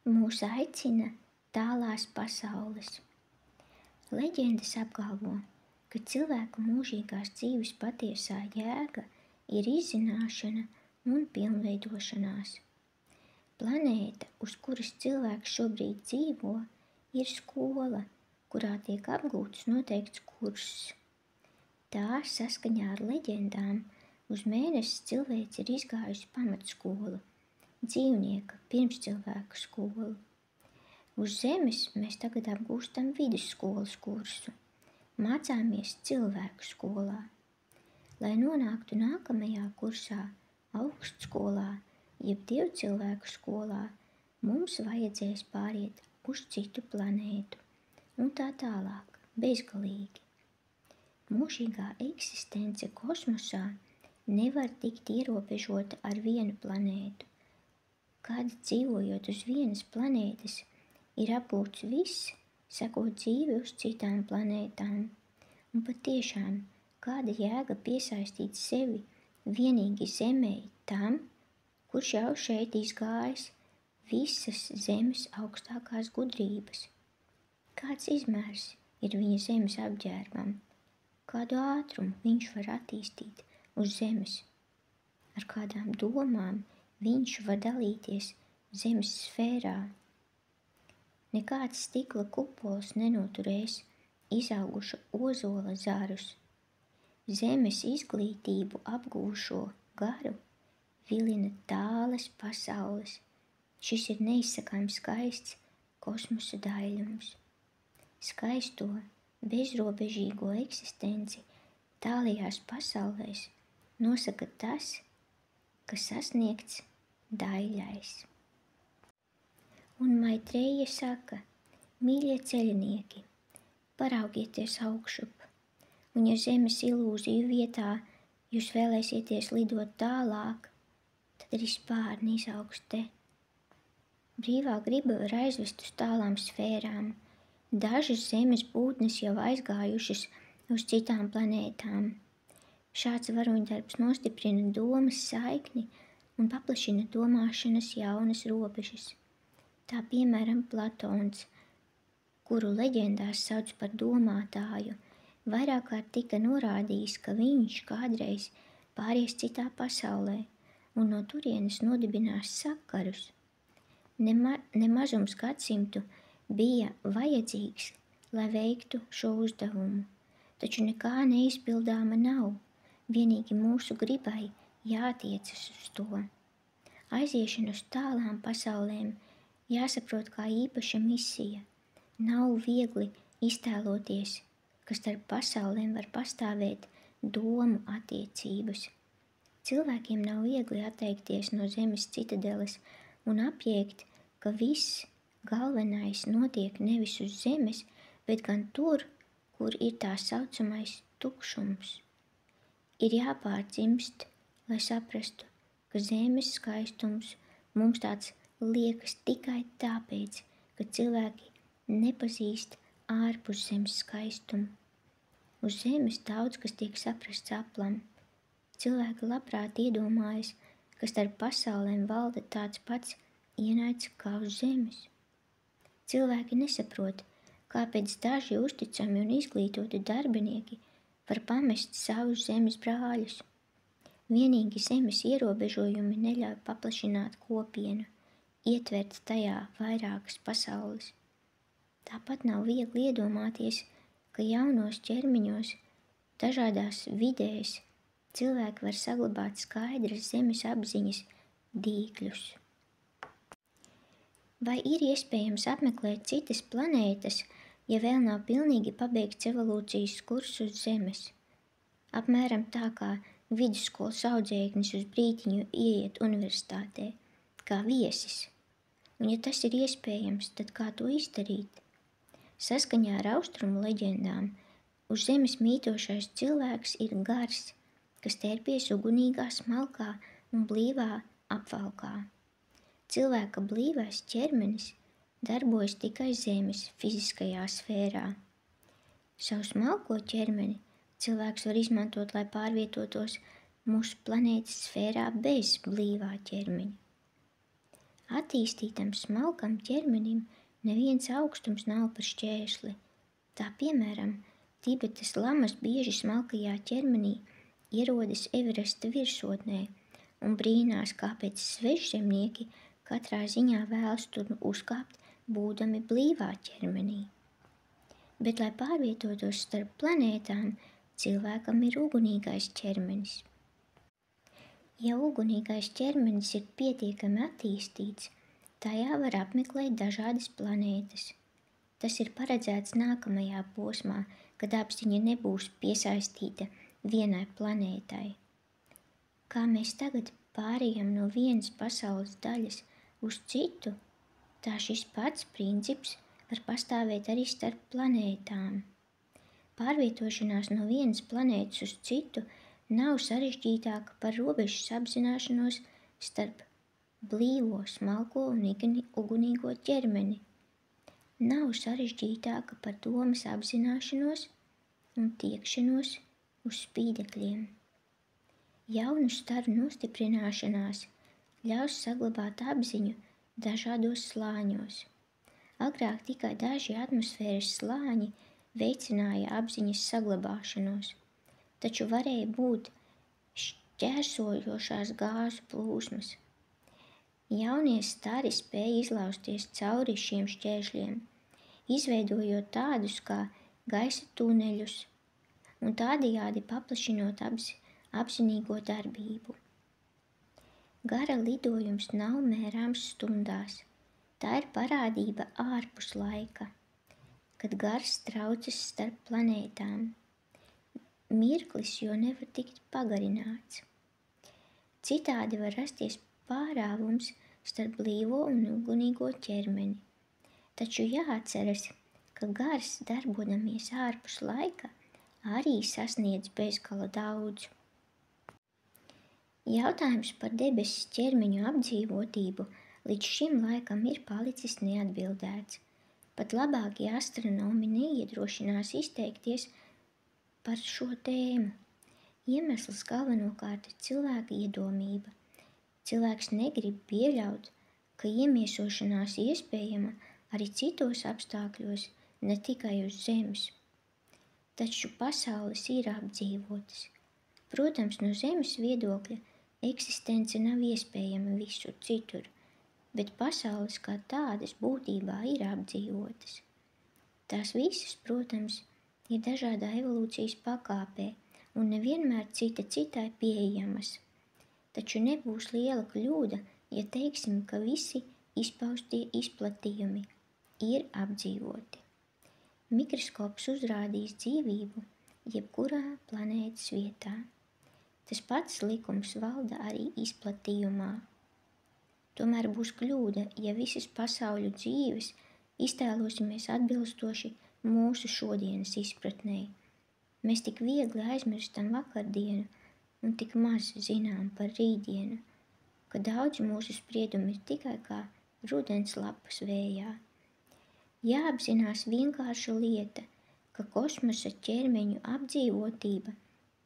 Mūs aicina tālās pasaules. Leģendas apgalvo, ka cilvēku mūžīgās dzīves patiesā jēga ir izzināšana un pilnveidošanās. Planēta, uz kuras cilvēks šobrīd dzīvo, ir skola, kurā tiek apgūts noteikts kurss. Tā saskaņā ar leģendām uz Mēnesi cilvēks ir izgājusi pamatskolu, dzīvnieka pirmscilvēku skolu. Uz Zemes mēs tagad apgūstam vidusskolas kursu, mācāmies cilvēku skolā. Lai nonāktu nākamajā kursā, augstskolā, jeb dievcilvēku skolā, mums vajadzēs pāriet uz citu planētu, un tā tālāk, bezgalīgi. Mūžīgā eksistence kosmosā nevar tikt ierobežota ar vienu planētu. Kad dzīvojot uz vienas planētas, ir apgūts viss, sekot dzīvi uz citām planētām. Un patiešām, kāda jēga piesaistīt sevi vienīgi Zemei tam, kurš jau šeit izgājis visas Zemes augstākās gudrības? Kāds izmērs ir viņa Zemes apģērbam? Kādu ātrumu viņš var attīstīt uz Zemes? Ar kādām domām viņš var dalīties Zemes sfērā? Nekāds stikla kupols nenoturēs izaugušu ozola zarus. Zemes izglītību apgūšo garu vilina tālas pasaules. Šis ir neizsakāms skaists kosmosa daļums. Skaisto, bezrobežīgo eksistenci tālajās pasaulēs nosaka tas, kas sasniegts daļais. Un Maitreja saka: mīļie ceļinieki, paraugieties augšup, un ja Zemes ilūziju vietā jūs vēlēsieties lidot tālāk, tad arī spārni izaugs te. Brīvā griba var aizvest uz tālām sfērām. Dažas Zemes būtnes jau aizgājušas uz citām planētām. Šāds varoņdarbs nostiprina domas saikni un paplašina domāšanas jaunas robežas. Tā piemēram Platons, kuru leģendās sauc par domātāju, vairāk kārt tika norādījis, ka viņš kādreiz pāries citā pasaulē un no turienes nodibinās sakarus. Nemazums gadsimtu bija vajadzīgs, lai veiktu šo uzdevumu, taču nekā neizpildāma nav, vienīgi mūsu gribai jātiecas uz to. Aiziešana uz tālām pasaulēm jāsaprot kā īpaša misija. Nav viegli iztēloties, ka starp pasaulēm var pastāvēt domu attiecības. Cilvēkiem nav viegli atteikties no Zemes citadeles un apjēgt, ka viss galvenais notiek nevis uz Zemes, bet gan tur, kur ir tā saucamais tukšums. Ir jāpārdzimst, lai saprastu, ka Zemes skaistums mums tāds liekas tikai tāpēc, ka cilvēki nepazīst ārpus Zemes skaistumu. Uz Zemes daudz kas tiek saprasts aplam. Cilvēki labprāt iedomājas, ka starp pasaulēm valda tāds pats ienaids kā uz Zemes. Cilvēki nesaprot, kāpēc daži uzticami un izglītoti darbinieki var pamest savus Zemes brāļus. Vienīgi Zemes ierobežojumi neļauj paplašināt kopienu, ietvert tajā vairākas pasaules. Tāpat nav viegli iedomāties, ka jaunos ķermeņos, dažādās vidēs, cilvēki var saglabāt skaidras Zemes apziņas dīkļus. Vai ir iespējams apmeklēt citas planētas, ja vēl nav pilnīgi pabeigts evolūcijas kurs uz Zemes? Apmēram tā kā vidusskolas audzēknis uz brītiņu ieiet universitātē, kā viesis. Un ja tas ir iespējams, tad kā to izdarīt? Saskaņā ar austrumu leģendām, uz Zemes mītošais cilvēks ir gars, kas tērpies ugunīgā, smalkā un blīvā apvalkā. Cilvēka blīvais ķermenis darbojas tikai Zemes fiziskajā sfērā. Savu smalko ķermeni cilvēks var izmantot, lai pārvietotos mūsu planētas sfērā bez blīvā ķermeņa. Attīstītam smalkam ķermenim neviens augstums nav par šķēršli. Tā piemēram, Tibetas lamas bieži smalkajā ķermenī ierodas Everesta virsotnē un brīnās, kāpēc svešzemnieki katrā ziņā vēlas tur uzkāpt, būdami blīvā ķermenī. Bet, lai pārvietotos starp planētām, cilvēkam ir ugunīgais ķermenis. Ja ugunīgais ķermenis ir pietiekami attīstīts, tajā var apmeklēt dažādas planētas. Tas ir paredzēts nākamajā posmā, kad apziņa nebūs piesaistīta vienai planētai. Kā mēs tagad pārējam no vienas pasaules daļas uz citu, tā šis pats princips var pastāvēt arī starp planētām. Pārvietošanās no vienas planētas uz citu nav sarežģītāka par robežas apzināšanos starp blīvo, smalko un ugunīgo ķermeni. Nav sarežģītāka par domas apzināšanos un tiekšanos uz spīdekļiem. Jaunu staru nostiprināšanās ļaus saglabāt apziņu dažādos slāņos. Agrāk tikai daži atmosfēras slāņi veicināja apziņas saglabāšanos, taču varēja būt šķērsojošās gāzu plūsmas. Jaunie stari spēja izlausties cauri šiem šķēršļiem, izveidojot tādus kā gaisa tuneļus un tādējādi paplašinot apzinīgo darbību. Gara lidojums nav mērāms stundās. Tā ir parādība ārpus laika, kad gars traucas starp planētām. Mirklis jo nevar tikt pagarināts. Citādi var rasties pārāvums starp blīvo un ugunīgo ķermeni. Taču jāatceras, ka gars, darbodamies ārpus laika, arī sasniedz bezgala daudzu. Jautājums par debesis ķermeņu apdzīvotību līdz šim laikam ir palicis neatbildēts. Pat labākie astronomi neiedrošinās izteikties par šo tēmu. Iemesls galvenokārt ir cilvēka iedomība. Cilvēks negrib pieļaut, ka iemiesošanās iespējama arī citos apstākļos, ne tikai uz Zemes. Taču pasaules ir apdzīvotas. Protams, no Zemes viedokļa eksistence nav iespējama visur citur, bet pasaules kā tādas būtībā ir apdzīvotas. Tās visas, protams, ir dažādā evolūcijas pakāpē un nevienmēr cita citai pieejamas. Taču nebūs liela kļūda, ja teiksim, ka visi izpaustie izplatījumi ir apdzīvoti. Mikroskops uzrādīs dzīvību jebkurā planētas vietā. Tas pats likums valda arī izplatījumā. Tomēr būs kļūda, ja visas pasauļu dzīves iztēlosimies atbilstoši mūsu šodienas izpratnei. Mēs tik viegli aizmirstam vakardienu un tik maz zinām par rītdienu, ka daudz mūsu spriedumi ir tikai kā rudens lapas vējā. Jāapzinās vienkārša lieta, ka kosmosa ķermeņu apdzīvotība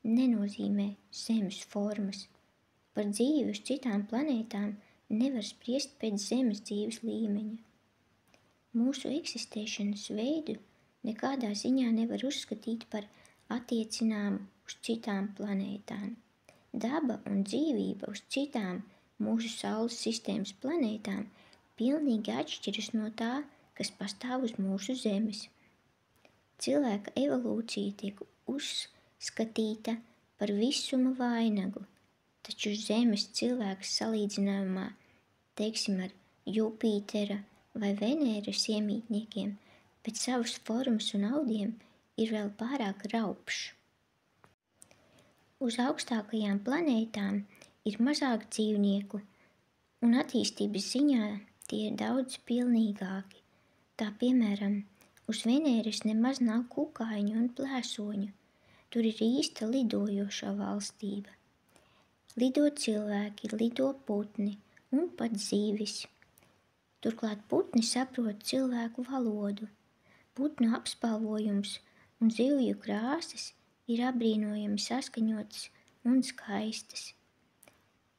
nenozīmē Zemes formas. Par dzīvi uz citām planētām nevar spriest pēc Zemes dzīves līmeņa. Mūsu eksistēšanas veidu nekādā ziņā nevar uzskatīt par attiecināmu uz citām planētām. Daba un dzīvība uz citām mūsu Saules sistēmas planētām pilnīgi atšķiras no tā, kas pastāv uz mūsu Zemes. Cilvēka evolūcija tiek uzskatīta par visuma vainagu, taču Zemes cilvēks salīdzinājumā, teiksim, ar Jupitera vai Venēras iemītniekiem, pēc savas formas un audiem ir vēl pārāk raupšs. Uz augstākajām planētām ir mazāk dzīvnieku, un attīstības ziņā tie ir daudz pilnīgāki. Tā piemēram, uz Venēras nemaz nav kukaiņu un plēsoņu. Tur ir īsta lidojošā valstība. Lido cilvēki, lido putni un pat zīvis. Turklāt putni saprot cilvēku valodu. Putnu apspalvojums un zivju krāsas ir apbrīnojami saskaņotas un skaistas.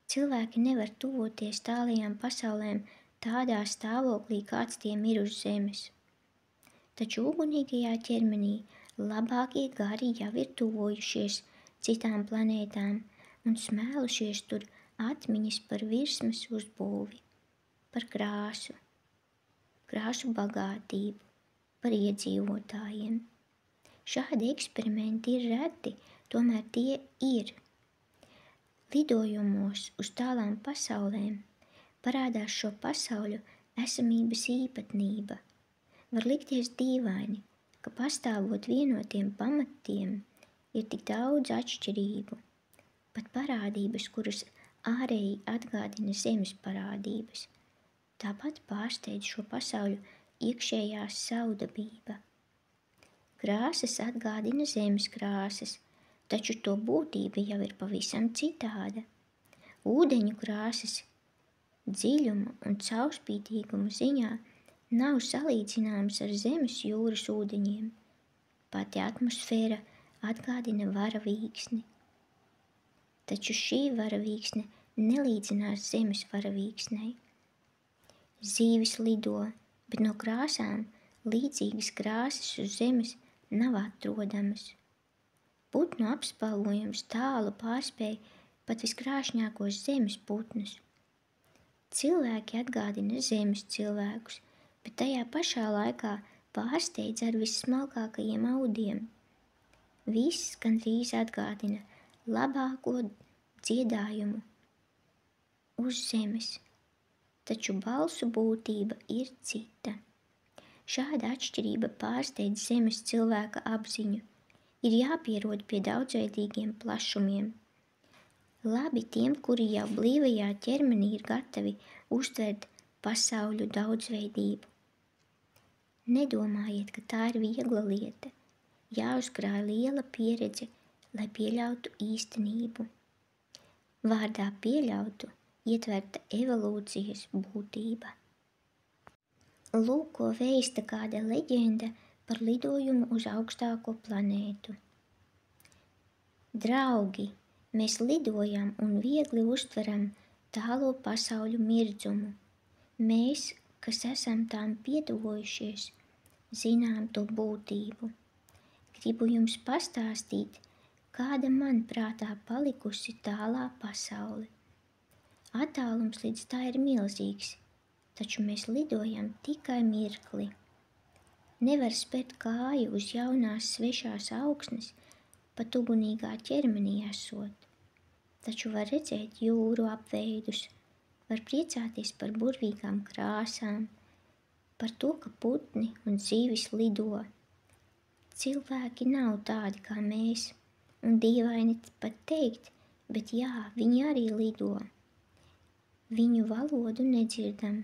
Cilvēki nevar tuvoties tālajām pasaulēm tādā stāvoklī, kāds tiem ir uz zemes. Taču ugunīgajā ķermenī labākie gari jau ir tuvojušies citām planētām un smēlušies tur atmiņas par virsmas uzbūvi, par krāsu bagātību, par iedzīvotājiem. Šādi eksperimenti ir reti, tomēr tie ir. Lidojumos uz tālām pasaulēm parādās šo pasauļu esamības īpatnība. Var likties dīvaini, ka pastāvot vienotiem pamatiem ir tik daudz atšķirību, pat parādības, kuras ārēji atgādina zemes parādības. Tāpat pārsteidz šo pasauļu iekšējā saudabība. Krāsas atgādina zemes krāsas, taču to būtība jau ir pavisam citāda. Ūdeņu krāsas dziļuma un caurspīdīguma ziņā nav salīdzināmas ar zemes jūras ūdeņiem. Pati atmosfēra atgādina varavīksni. Taču šī varavīksne nelīdzinās zemes varavīksnei. Zīvis lido, bet no krāsām līdzīgas krāsas uz zemes nav atrodamas. Putnu apspalvojums tālu pārspēj pat viskrāšņākos zemes putnus. Cilvēki atgādina zemes cilvēkus, bet tajā pašā laikā pārsteidz ar vissmalkākajiem audiem. Viss gandrīz atgādina labāko dziedājumu uz zemes, taču balsu būtība ir cita. Šāda atšķirība pārsteidz zemes cilvēka apziņu. Ir jāpierod pie daudzveidīgiem plašumiem. Labi tiem, kuri jau blīvajā ķermenī ir gatavi uztvert pasauļu daudzveidību. Nedomājiet, ka tā ir viegla lieta. Jāuzkrāj liela pieredze, lai pieļautu īstenību. Vārdā pieļautu ietverta evolūcijas būtība. Lūk, ko vēsta kāda leģenda par lidojumu uz augstāko planētu. Draugi, mēs lidojam un viegli uztveram tālo pasauļu mirdzumu. Mēs, kas esam tām pietuvojušies, zinām to būtību. Gribu jums pastāstīt, kāda man prātā palikusi tālā pasaule. Attālums līdz tā ir milzīgs, taču mēs lidojam tikai mirkli. Nevar spērt kāju uz jaunās svešās augsnes, pat ugunīgā ķermenī esot. Taču var redzēt jūru apveidus, var priecāties par burvīgām krāsām, par to, ka putni un zīvis lido. Cilvēki nav tādi kā mēs, un dīvaini pat teikt, bet jā, viņi arī lido. Viņu valodu nedzirdam,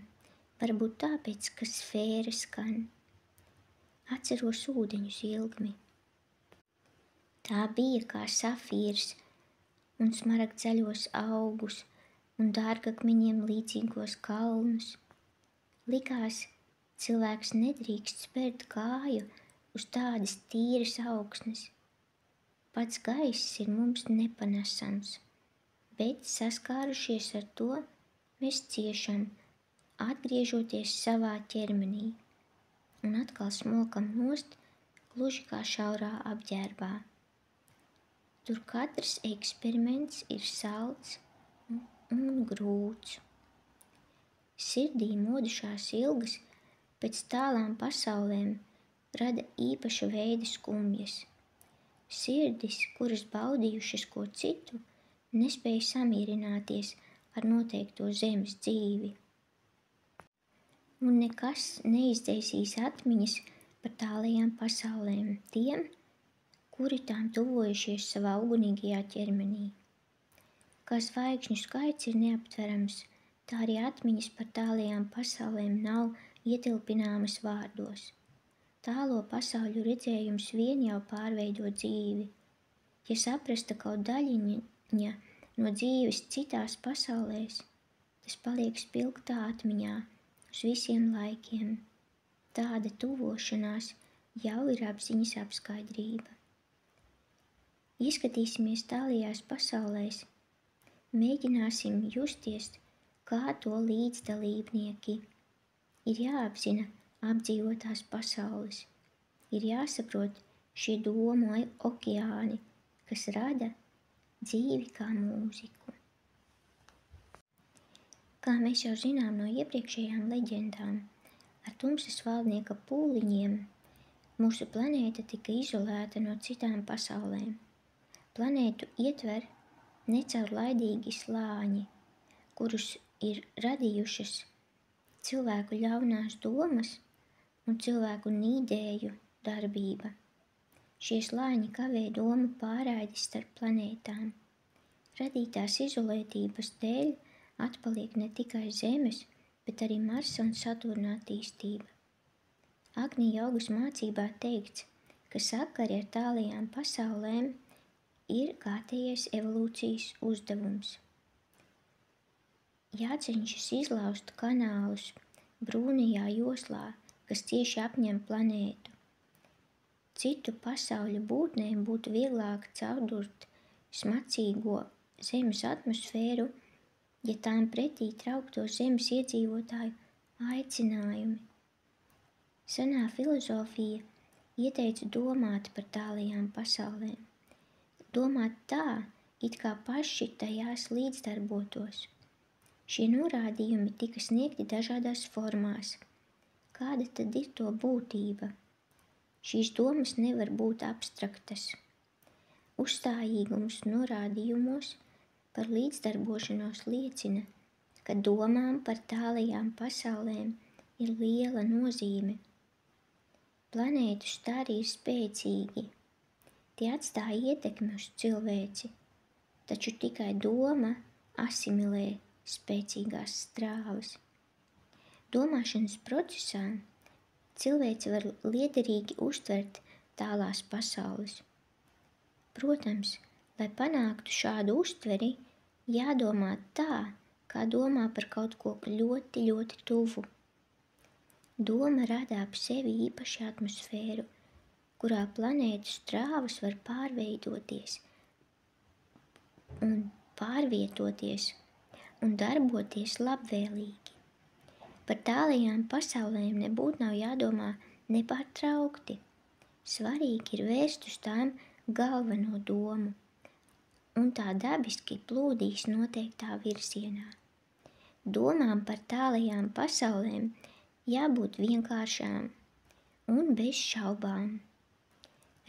varbūt tāpēc, ka sfēra skan. Atceros ūdeņus ilgmi. Tā bija kā safīrs un smaragdzaļos augus un dārgakmeņiem līdzīgos kalnus. Likās, cilvēks nedrīkst spērt kāju uz tādas tīras augsnes. Pats gaiss ir mums nepanesams, bet saskārušies ar to, mēs ciešam, atgriežoties savā ķermenī, un atkal smokam nost, gluži kā šaurā apģērbā. Tur katrs eksperiments ir salds un grūts. Sirdī modušās ilgas pēc tālām pasaulēm rada īpaša veida skumjas. Sirdis, kuras baudījušas ko citu, nespēja samierināties ar noteikto zemes dzīvi. Un nekas neizdzēsīs atmiņas par tālajām pasaulēm tiem, kuri tām tuvojušies savā ugunīgajā ķermenī. Kā zvaigžņu skaits ir neaptverams, tā arī atmiņas par tālajām pasaulēm nav ietilpināmas vārdos. Tālo pasauļu redzējums vien jau pārveido dzīvi. Ja saprasta kaut daļiņa no dzīves citās pasaulēs, tas paliek spilgtā atmiņā uz visiem laikiem. Tāda tuvošanās jau ir apziņas apskaidrība. Ieskatīsimies tālajās pasaulēs, mēģināsim justies kā to līdzdalībnieki. Ir jāapzina apdzīvotās pasaules, ir jāsaprot šie domu okeāni, kas rada dzīvi kā mūziku. Kā mēs jau zinām no iepriekšējām leģendām, ar tumsas valdnieka pūliņiem mūsu planēta tika izolēta no citām pasaulēm. Planētu ietver necaurlaidīgi slāņi, kurus ir radījušas cilvēku ļaunās domas un cilvēku nīdēju darbība. Šie slāņi kavē domu pārraidi starp planētām. Radītās izolētības dēļ atpaliek ne tikai Zemes, bet arī Marsa un Saturna attīstība. Agni jogas mācībā teikts, ka sakari ar tālajām pasaulēm ir kārtējais evolūcijas uzdevums. Jācenšas izlaust kanālus brūnajā joslā, kas cieši apņem planētu. Citu pasauļu būtnēm būtu vieglāk caurdurt smacīgo Zemes atmosfēru, ja tām pretī traukto Zemes iedzīvotāju aicinājumi. Senā filozofija ieteica domāt par tālajām pasaulēm, domāt tā, it kā paši tajās līdzdarbotos. Šie norādījumi tika sniegti dažādās formās. Kāda tad ir to būtība? Šīs domas nevar būt abstraktas. Uzstājīgums norādījumos par līdzdarbošanos liecina, ka domām par tālajām pasaulēm ir liela nozīme. Planētu stari ir spēcīgi. Tie atstāja ietekmi uz cilvēci, taču tikai doma asimilē spēcīgās strāvas. Domāšanas procesā cilvēci var liederīgi uztvert tālās pasaules. Protams, lai panāktu šādu uztveri, jādomā tā, kā domā par kaut ko ļoti, ļoti tuvu. Doma rada ap sevi īpašu atmosfēru, kurā planētu strāvas var pārveidoties un pārvietoties un darboties labvēlīgi. Par tālajām pasaulēm nebūtu nav jādomā nepārtraukti. Svarīgi ir vērst uz tām galveno domu, un tā dabiski plūdīs noteiktā virzienā. Domām par tālajām pasaulēm jābūt vienkāršām un bez šaubām.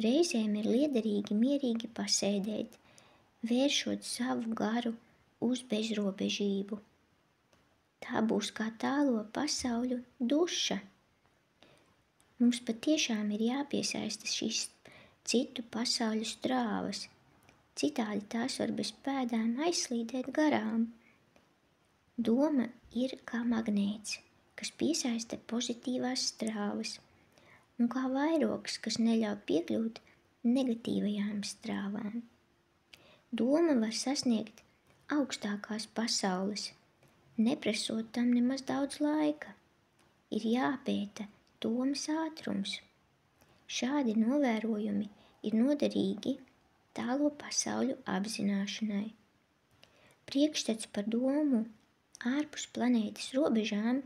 Reizēm ir liederīgi mierīgi pasēdēt, vēršot savu garu uz bezrobežību. Tā būs kā tālo pasauļu duša. Mums patiešām ir jāpiesaista šīs citu pasauļu strāvas, citādi tās var bez pēdām aizslīdēt garām. Doma ir kā magnēts, kas piesaista pozitīvās strāvas, un kā vairogs, kas neļauj piekļūt negatīvajām strāvām. Doma var sasniegt augstākās pasaules, neprasot tam nemaz daudz laika. Ir jāpēta domas ātrums. Šādi novērojumi ir noderīgi tālo pasauļu apzināšanai. Priekšstats par domu ārpus planētas robežām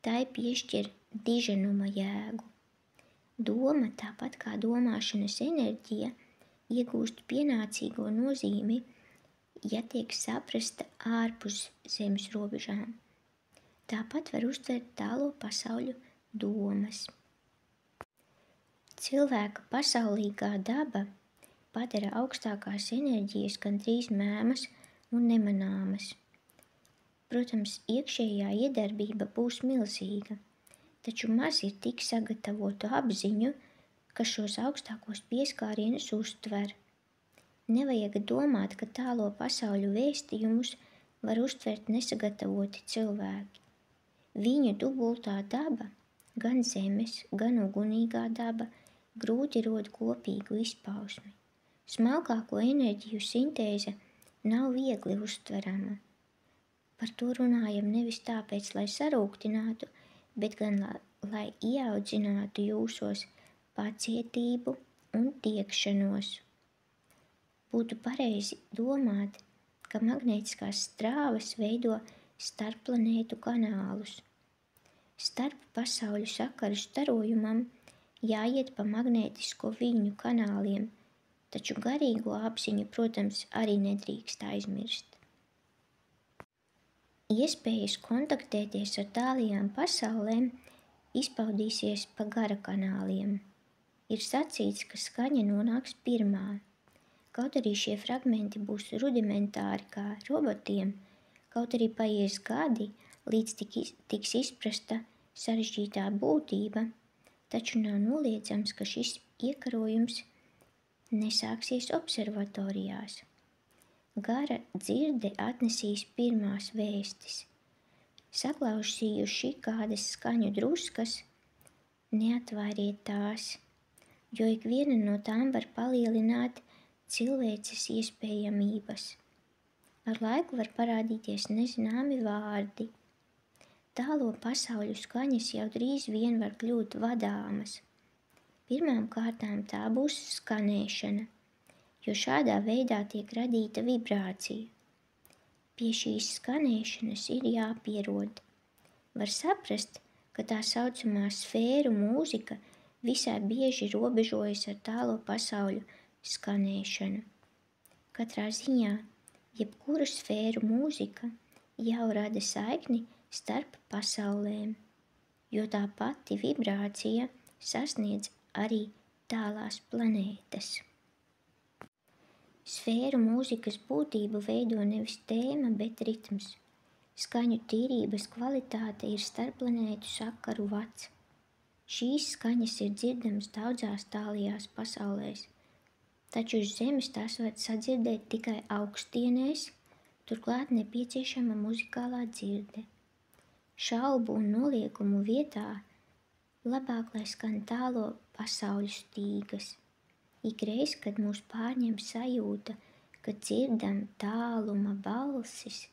tai piešķir diženuma jēgu. Doma, tāpat kā domāšanas enerģija, iegūst pienācīgo nozīmi, ja tiek saprasta ārpus zemes robežām. Tāpat var uztvert tālo pasauļu domas. Cilvēka pasaulīgā daba padara augstākās enerģijas gandrīz mēmas un nemanāmas. Protams, iekšējā iedarbība būs milzīga, taču maz ir tik sagatavotu apziņu, kas šos augstākos pieskārienus uztver. Nevajag domāt, ka tālo pasauļu vēstījumus var uztvert nesagatavoti cilvēki. Viņu dubultā daba, gan zemes, gan ugunīgā daba, grūti rod kopīgu izpausmi. Smalkāko enerģiju sintēze nav viegli uztverama. Par to runājam nevis tāpēc, lai sarūktinātu, bet gan lai ieaudzinātu jūsos pacietību un tiekšanos. Būtu pareizi domāt, ka magnētiskās strāvas veido starpplanētu kanālus. Starp pasauļu sakaru starojumam jāiet pa magnētisko viļņu kanāliem, taču garīgo apziņu, protams, arī nedrīkst aizmirst. Iespējas kontaktēties ar tālajām pasaulēm izpaudīsies pa gara kanāliem. Ir sacīts, ka skaņa nonāks pirmā. Kaut arī šie fragmenti būs rudimentāri kā robotiem, kaut arī paies gadi, līdz tiks izprasta sarežģītā būtība, taču nav noliedzams, ka šis iekarojums nesāksies observatorijās. Gara dzirde atnesīs pirmās vēstis. Saklausījuši kādas skaņu druskas, neatvairiet tās, jo ikviena no tām var palielināt cilvēces iespējamības. Ar laiku var parādīties nezināmi vārdi. Tālo pasauļu skaņas jau drīz vien var kļūt vadāmas. Pirmām kārtām tā būs skanēšana, jo šādā veidā tiek radīta vibrācija. Pie šīs skanēšanas ir jāpierod. Var saprast, ka tā saucamā sfēru mūzika visai bieži robežojas ar tālo pasauļu skanēšanu. Katrā ziņā, jebkura sfēru mūzika jau rada saikni starp pasaulēm, jo tā pati vibrācija sasniedz arī tālās planētas. Sfēru mūzikas būtību veido nevis tēma, bet ritms. Skaņu tīrības kvalitāte ir starpplanētu sakaru vats. Šīs skaņas ir dzirdamas daudzās tālajās pasaulēs, taču uz Zemes tās var sadzirdēt tikai augstienēs, turklāt nepieciešama muzikālā dzirde. Šaubu un noliekumu vietā labāk, lai skan tālo pasauļu stīgas. Ikreiz, kad mūs pārņem sajūta, ka dzirdam tāluma balsis,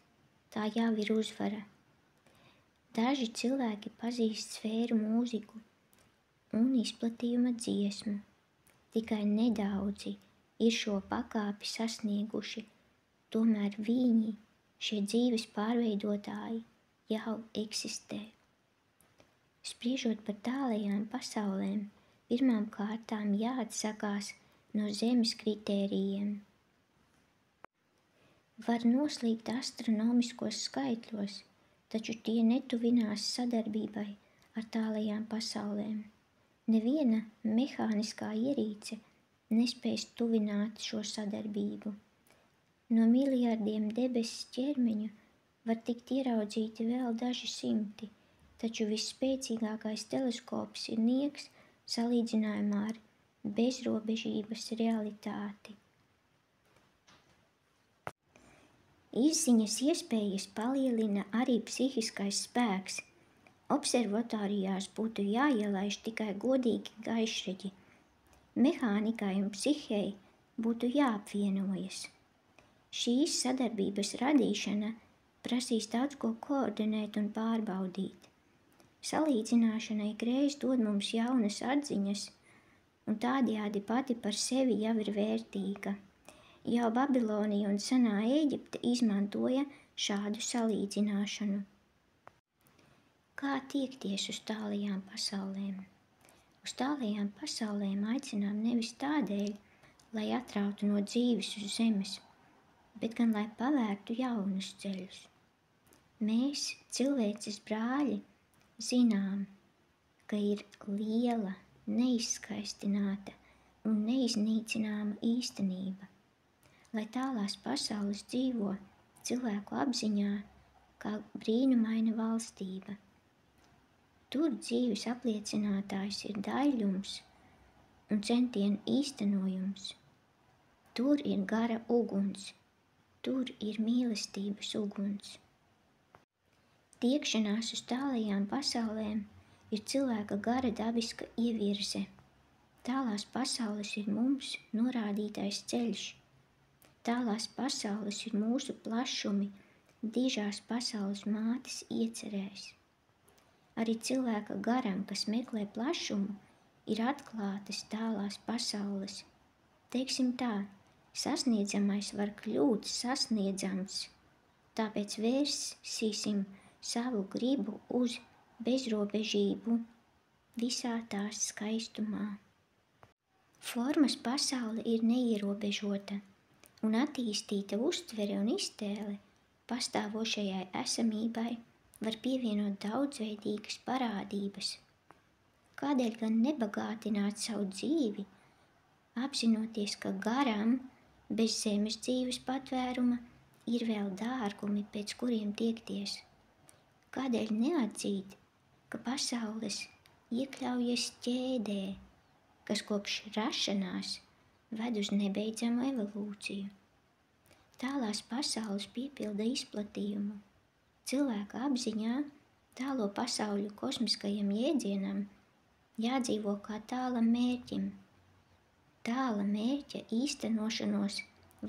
tā jau ir uzvara. Daži cilvēki pazīst sfēru mūziku un izplatījuma dziesmu. Tikai nedaudzi ir šo pakāpi sasnieguši, tomēr viņi, šie dzīves pārveidotāji, jau eksistē. Spriežot par tālajām pasaulēm, pirmām kārtām jāatsakās no Zemes kritērijiem. Var noslīgt astronomiskos skaitļos, taču tie netuvinās sadarbībai ar tālajām pasaulēm. Neviena mehāniskā ierīce nespēs tuvināt šo sadarbību. No miljardiem debesu ķermeņu var tikt ieraudzīti vēl daži simti, taču visspēcīgākais teleskops ir nieks salīdzinājumā ar bezrobežības realitāti. Izziņas iespējas palielina arī psihiskais spēks. Observatorijās būtu jāielaiž tikai godīgi gaišreģi. Mehānikai un psihei būtu jāapvienojas. Šīs sadarbības radīšana prasīs daudz ko koordinēt un pārbaudīt. Salīdzināšana ikreiz dod mums jaunas atziņas, un tādējādi pati par sevi jau ir vērtīga. Jau Babilonija un senā Ēģipte izmantoja šādu salīdzināšanu. Kā tiekties uz tālajām pasaulēm? Uz tālajām pasaulēm aicinām nevis tādēļ, lai atrautu no dzīves uz zemes, bet gan lai pavērtu jaunus ceļus. Mēs, cilvēces brāļi, zinām, ka ir liela, neizskaistināta un neiznīcināma īstenība, lai tālās pasaules dzīvo cilvēku apziņā kā brīnumaina valstība. Tur dzīves apliecinātājs ir daļums un centienu īstenojums. Tur ir gara uguns, tur ir mīlestības uguns. Tiekšanās uz tālajām pasaulēm ir cilvēka gara dabiska ievirze. Tālās pasaules ir mums norādītais ceļš. Tālās pasaules ir mūsu plašumi, dižās pasaules mātes iecerēs. Arī cilvēka garam, kas meklē plašumu, ir atklātas tālās pasaules. Teiksim tā, sasniedzamais var kļūt sasniedzams. tāpēc vērsīsim savu gribu uz bezrobežību visā tās skaistumā. Formas pasaule ir neierobežota, un attīstīta uztvere un iztēle pastāvošajai esamībai var pievienot daudzveidīgas parādības. Kādēļ gan nebagātināt savu dzīvi, apzinoties, ka garām, bez zemes dzīves patvēruma, ir vēl dārgumi, pēc kuriem tiekties? Kādēļ neatzīt, ka pasaules iekļaujas ķēdē, kas kopš rašanās ved uz nebeidzamu evolūciju? Tālās pasaules piepilda izplatījumu. Cilvēka apziņā tālo pasauļu kosmiskajam jēdzienam jādzīvo kā tālam mērķim. Tāla mērķa īstenošanos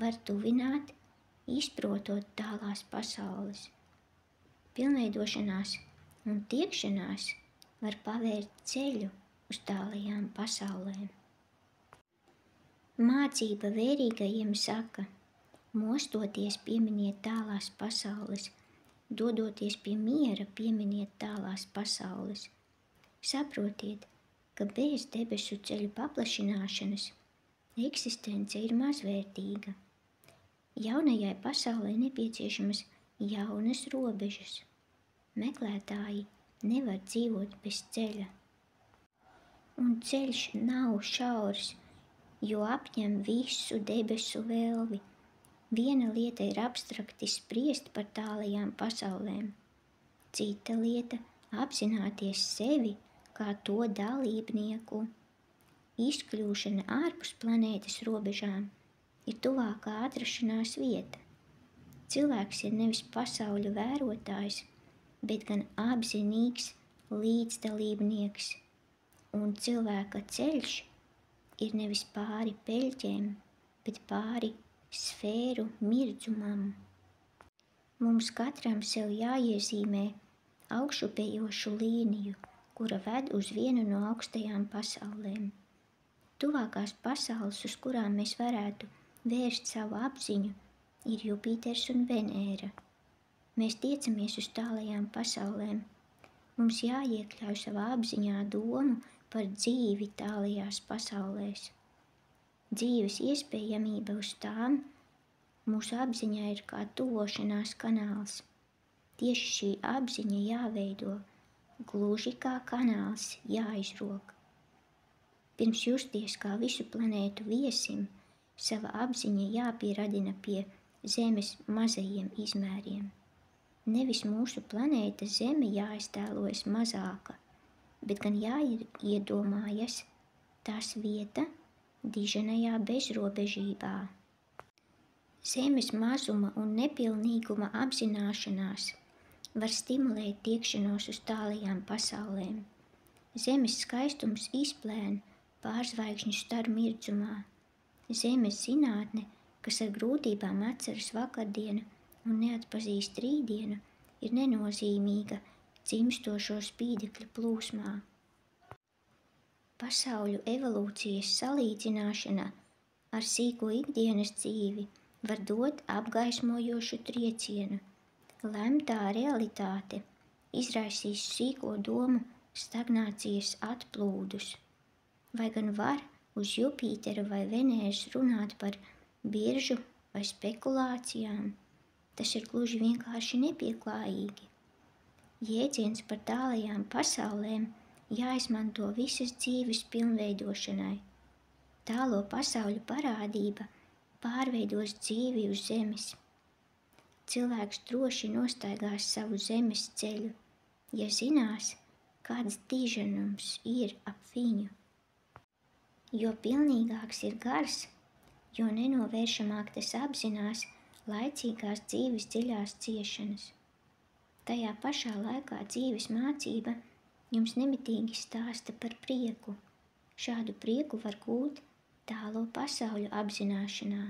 var tuvināt, izprotot tālās pasaules. Pilnveidošanās un tiekšanās var pavērt ceļu uz tālajām pasaulēm. Mācība vērīgajiem saka: mostoties pieminiet tālās pasaules, dodoties pie miera pieminiet tālās pasaules. Saprotiet, ka bez debesu ceļu paplašināšanas eksistence ir mazvērtīga. Jaunajai pasaulē nepieciešamas jaunas robežas. Meklētāji nevar dzīvot bez ceļa. Un ceļš nav šaurs, jo apņem visu debesu velvi. Viena lieta ir abstrakti spriest par tālajām pasaulēm. Cita lieta apzināties sevi kā to dalībnieku. Izkļūšana ārpus planētas robežām ir tuvākā atrašanās vieta. Cilvēks ir nevis pasauļu vērotājs, bet gan apzinīgs līdzdalībnieks, un cilvēka ceļš ir nevis pāri peļķēm, bet pāri sfēru mirdzumam. Mums katram sev jāiezīmē augšupejošu līniju, kura ved uz vienu no augstajām pasaulēm. Tuvākās pasaules, uz kurām mēs varētu vērst savu apziņu, ir Jupiters un Venēra. Mēs tiecamies uz tālajām pasaulēm. Mums jāiekļauj savā apziņā domu par dzīvi tālajās pasaulēs. Dzīves iespējamība uz tām mūsu apziņā ir kā tuvošanās kanāls. Tieši šī apziņa jāveido, gluži kā kanāls jāizrok. Pirms justies kā visu planētu viesim, sava apziņa jāpieradina pie Zemes mazajiem izmēriem. Nevis mūsu planēta Zeme jāiztēlojas mazāka, bet gan jāiedomājas tās vieta diženajā bezrobežībā. Zemes mazuma un nepilnīguma apzināšanās var stimulēt tiekšanos uz tālajām pasaulēm. Zemes skaistums izplēn pārzvaigžņu staru mirdzumā. Zemes zinātne, kas ar grūtībām atceras vakardienu un neatpazīst rītdienu, ir nenozīmīga dzimstošo spīdekļu plūsmā. Pasauļu evolūcijas salīdzināšana ar sīko ikdienas dzīvi var dot apgaismojošu triecienu. Lemtā realitāte izraisīs sīko domu stagnācijas atplūdus. Vai gan var uz Jupitera vai Venēras runāt par biržu vai spekulācijām? Tas ir gluži vienkārši nepieklājīgi. Jēdziens par tālajām pasaulēm jāizmanto visas dzīves pilnveidošanai. Tālo pasauļu parādība pārveidos dzīvi uz zemes. Cilvēks droši nostaigās savu zemes ceļu, ja zinās, kāds diženums ir ap viņu. Jo pilnīgāks ir gars, jo nenovēršamāk tas apzinās laicīgās dzīves dziļās ciešanas. Tajā pašā laikā dzīves mācība jums nemitīgi stāsta par prieku. Šādu prieku var gūt tālo pasauļu apzināšanā.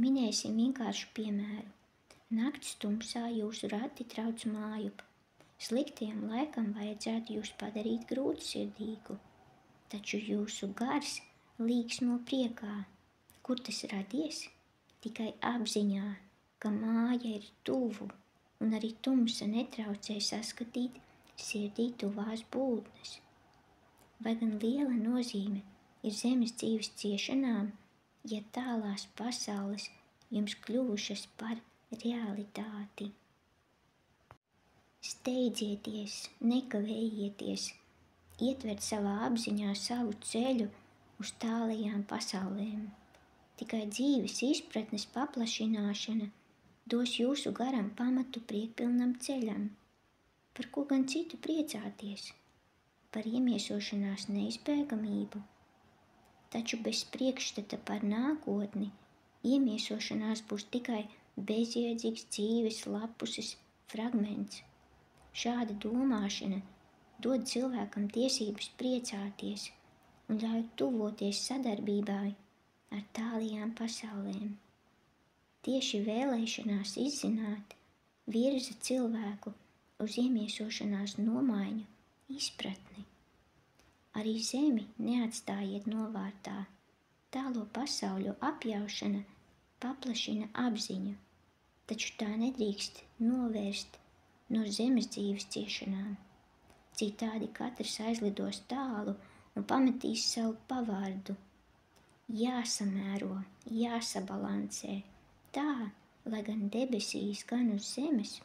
Minēsim vienkāršu piemēru. Nakts tumsā jūsu rati trauc mājup. Sliktiem laikam vajadzētu jūs padarīt grūtsirdīgu, taču jūsu gars līksmo priekā. Kur tas radies? Tikai apziņā, ka māja ir tuvu, un arī tumsa netraucē saskatīt sirdī tuvās būtnes. Vai gan liela nozīme ir zemes dzīves ciešanām, ja tālās pasaules jums kļuvušas par realitāti? Steidzieties, nekavējieties, ietvert savā apziņā savu ceļu uz tālajām pasaulēm. Tikai dzīves izpratnes paplašināšana dos jūsu garam pamatu priekpilnam ceļam. Par ko gan citu priecāties? Par iemiesošanās neizbēgamību? Taču bez priekšstata par nākotni iemiesošanās būs tikai bezjēdzīgs dzīves lapuses fragments. Šāda domāšana dod cilvēkam tiesības priecāties un ļauj tuvoties sadarbībai ar tālajām pasaulēm. Tieši vēlēšanās izzināt virza cilvēku uz iemiesošanās nomaiņu izpratni. Arī zemi neatstājiet novārtā. Tālo pasauļu apjaušana paplašina apziņu, taču tā nedrīkst novērst no zemes dzīves ciešanām. Citādi katrs aizlidos tālu un pametīs savu pavārdu. Jāsamēro, jāsabalansē tā, lai gan debesīs, gan uz zemes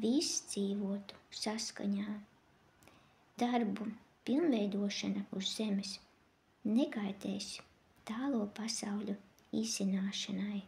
viss dzīvotu saskaņā. Darbu pilnveidošana uz zemes nekaitēs tālo pasauļu izzināšanai.